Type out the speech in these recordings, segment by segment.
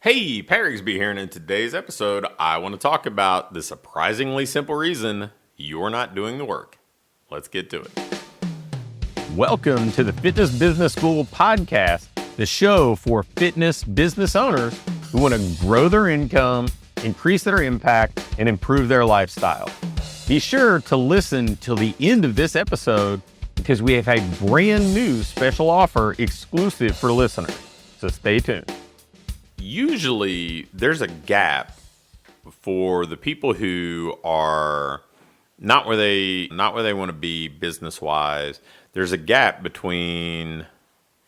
Hey, Rigsby here, and in today's episode, I want to talk about the surprisingly simple reason you're not doing the work. Let's get to it. Welcome to the Fitness Business School podcast, the show for fitness business owners who want to grow their income, increase their impact, and improve their lifestyle. Be sure to listen till the end of this episode because we have a brand new special offer exclusive for listeners. So stay tuned. Usually, there's a gap for the people who are not where they want to be business-wise. There's a gap between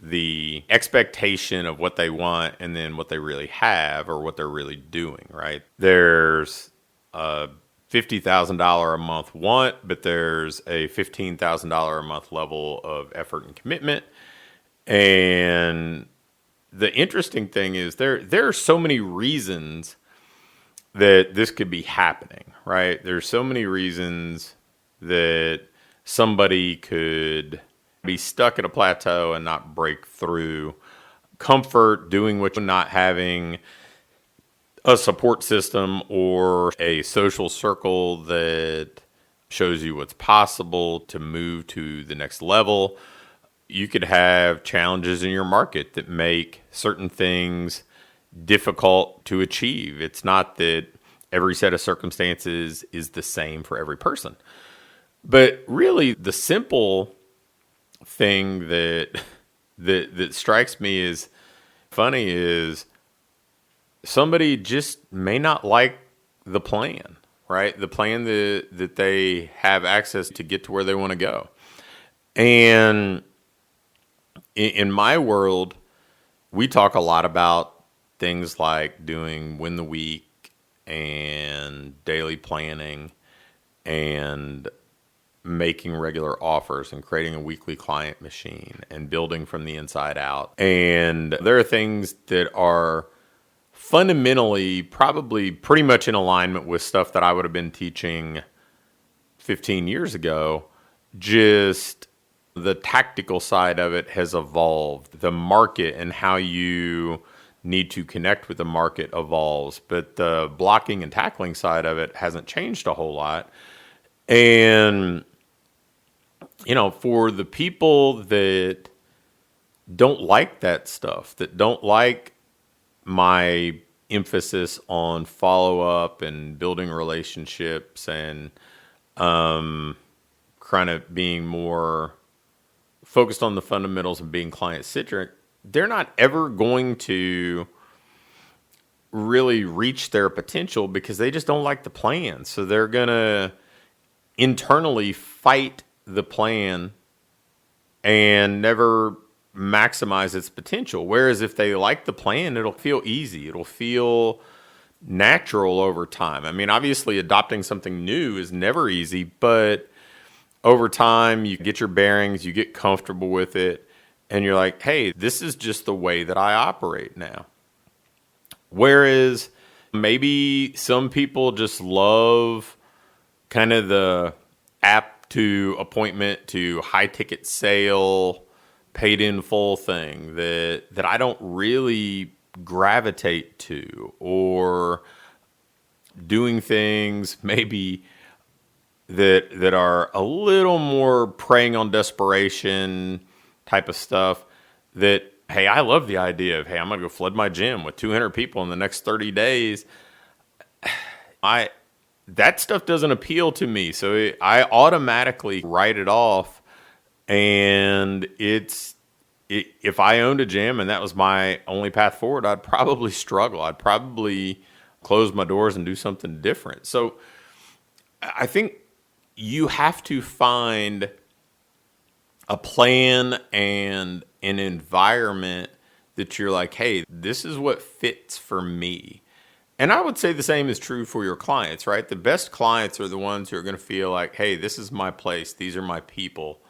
the expectation of what they want and then what they really have or what they're really doing, right? There's a $50,000 a month want, but there's a $15,000 a month level of effort and commitment. And the interesting thing is there are so many reasons that this could be happening, right? There's so many reasons that somebody could be stuck at a plateau and not break through. Comfort doing what you're not having a support system or a social circle that shows you what's possible to move to the next level. You could have challenges in your market that make certain things difficult to achieve. It's not that every set of circumstances is the same for every person. But really, the simple thing that strikes me as funny is somebody just may not like the plan, right? The plan that they have access to get to where they want to go. And in my world, we talk a lot about things like doing win the week and daily planning and making regular offers and creating a weekly client machine and building from the inside out. And there are things that are fundamentally probably pretty much in alignment with stuff that I would have been teaching 15 years ago. Just the tactical side of it has evolved. The market and how you need to connect with the market evolves, but the blocking and tackling side of it hasn't changed a whole lot. And, for the people that don't like that stuff, that don't like my emphasis on follow-up and building relationships and kind of being more focused on the fundamentals and being client-centric, they're not ever going to really reach their potential because they just don't like the plan. So they're going to internally fight the plan and never maximize its potential. Whereas if they like the plan, it'll feel easy. It'll feel natural over time. I mean, obviously adopting something new is never easy, but over time, you get your bearings, you get comfortable with it, and you're like, hey, this is just the way that I operate now. Whereas maybe some people just love kind of the app to appointment to high ticket sale, paid in full thing that I don't really gravitate to, or doing things maybe that are a little more preying on desperation type of stuff that, hey, I love the idea of, hey, I'm going to go flood my gym with 200 people in the next 30 days. That stuff doesn't appeal to me. So I automatically write it off. And if I owned a gym and that was my only path forward, I'd probably struggle. I'd probably close my doors and do something different. So I think you have to find a plan and an environment that you're like, hey, this is what fits for me. And I would say the same is true for your clients, right? The best clients are the ones who are going to feel like, hey, this is my place. These are my people.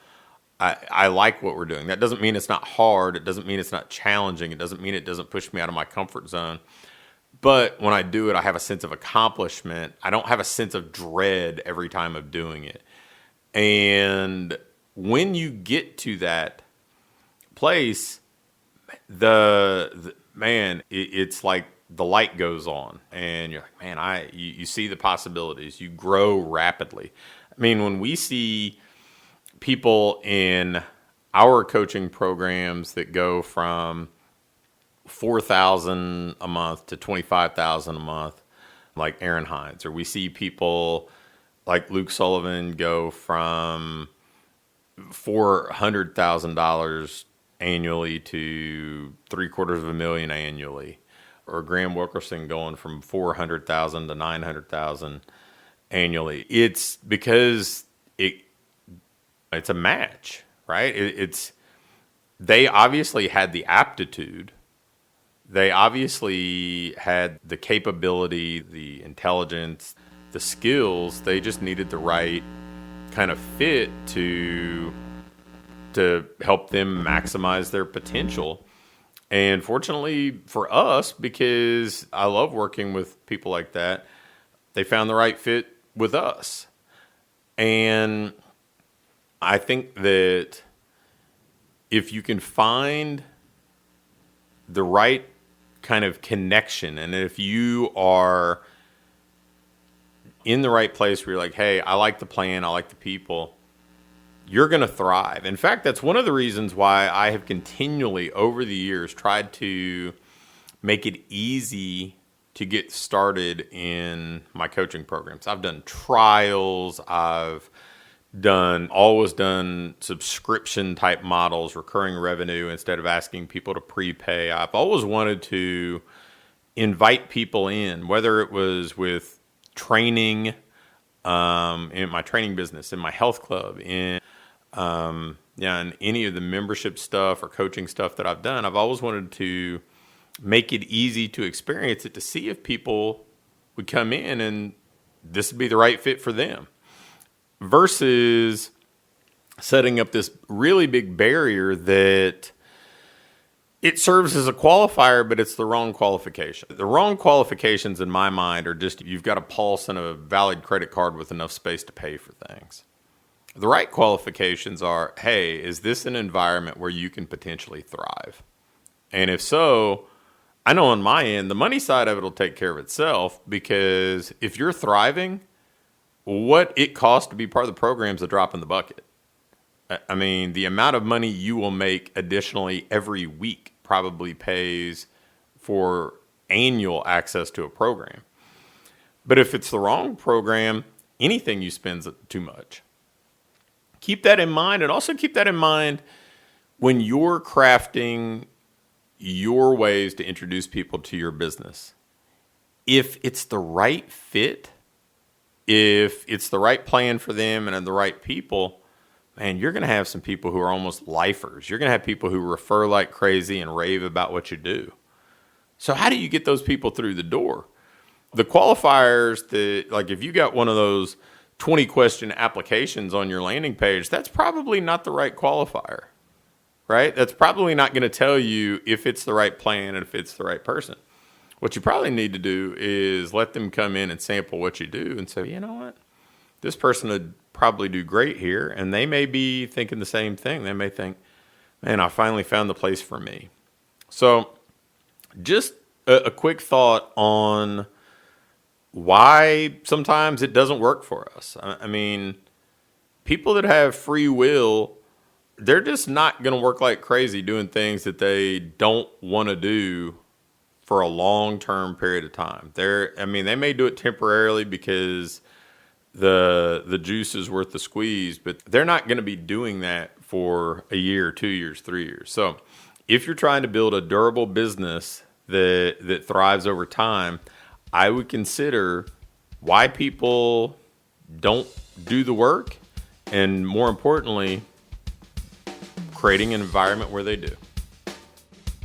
I like what we're doing. That doesn't mean it's not hard. It doesn't mean it's not challenging. It doesn't mean it doesn't push me out of my comfort zone. But when I do it, I have a sense of accomplishment. I don't have a sense of dread every time I'm doing it. And when you get to that place, it's like the light goes on and you're like, man, you see the possibilities. You grow rapidly. I mean, when we see people in our coaching programs that go from $4,000 a month to $25,000 a month, like Aaron Hines, or we see people like Luke Sullivan go from $400,000 annually to $750,000 annually, or Graham Wilkerson going from $400,000 to $900,000 annually. It's because it's a match, right? They obviously had the aptitude. They obviously had the capability, the intelligence, the skills. They just needed the right kind of fit to help them maximize their potential. And fortunately for us, because I love working with people like that, they found the right fit with us. And I think that if you can find the right kind of connection, and if you are in the right place where you're like, hey, I like the plan, I like the people, you're going to thrive. In fact, that's one of the reasons why I have continually over the years tried to make it easy to get started in my coaching programs. I've done trials, I've always done subscription type models, recurring revenue, instead of asking people to prepay. I've always wanted to invite people in, whether it was with training, in my training business, in my health club, in any of the membership stuff or coaching stuff that I've done. I've always wanted to make it easy to experience it, to see if people would come in and this would be the right fit for them, versus setting up this really big barrier that it serves as a qualifier, but it's the wrong qualification. The wrong qualifications in my mind are just you've got a pulse and a valid credit card with enough space to pay for things. The right qualifications are, hey, is this an environment where you can potentially thrive? And if so, I know on my end, the money side of it will take care of itself, because if you're thriving, what it costs to be part of the program is a drop in the bucket. I mean, the amount of money you will make additionally every week probably pays for annual access to a program. But if it's the wrong program, anything you spend is too much. Keep that in mind, and also keep that in mind when you're crafting your ways to introduce people to your business. If it's the right fit, if it's the right plan for them and the right people, man, you're going to have some people who are almost lifers. You're going to have people who refer like crazy and rave about what you do. So how do you get those people through the door? The qualifiers that, like if you got one of those 20 question applications on your landing page, that's probably not the right qualifier, right? That's probably not going to tell you if it's the right plan and if it's the right person. What you probably need to do is let them come in and sample what you do and say, you know what, this person would probably do great here. And they may be thinking the same thing. They may think, man, I finally found the place for me. So just a quick thought on why sometimes it doesn't work for us. I mean, people that have free will, they're just not going to work like crazy doing things that they don't want to do for a long-term period of time. They may do it temporarily because the juice is worth the squeeze, but they're not going to be doing that for a year, 2 years, 3 years. So if you're trying to build a durable business that thrives over time, I would consider why people don't do the work, and more importantly, creating an environment where they do.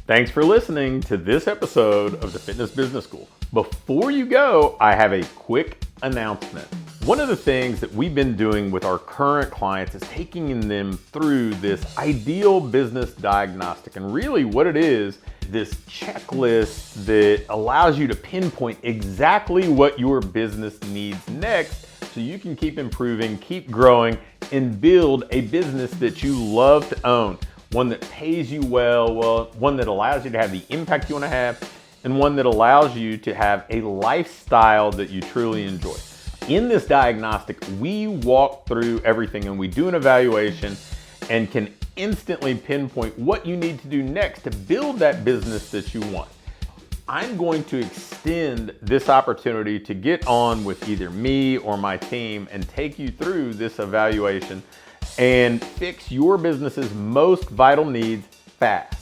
Thanks for listening to this episode of the Fitness Business School. Before you go, I have a quick announcement. One of the things that we've been doing with our current clients is taking them through this ideal business diagnostic. And really what it is, this checklist that allows you to pinpoint exactly what your business needs next so you can keep improving, keep growing, and build a business that you love to own. One that pays you well, one that allows you to have the impact you want to have, and one that allows you to have a lifestyle that you truly enjoy. In this diagnostic, we walk through everything and we do an evaluation and can instantly pinpoint what you need to do next to build that business that you want. I'm going to extend this opportunity to get on with either me or my team and take you through this evaluation and fix your business's most vital needs fast.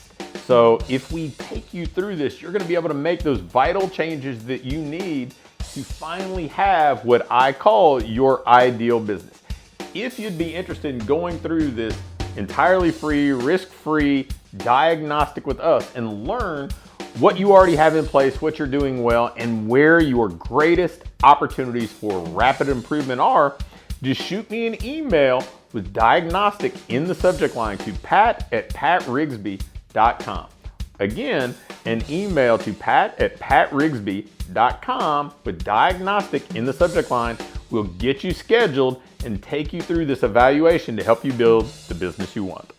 So if we take you through this, you're going to be able to make those vital changes that you need to finally have what I call your ideal business. If you'd be interested in going through this entirely free, risk-free diagnostic with us and learn what you already have in place, what you're doing well, and where your greatest opportunities for rapid improvement are, just shoot me an email with diagnostic in the subject line to pat@patrigsby.com. Again, an email to pat@patrigsby.com with diagnostic in the subject line will get you scheduled and take you through this evaluation to help you build the business you want.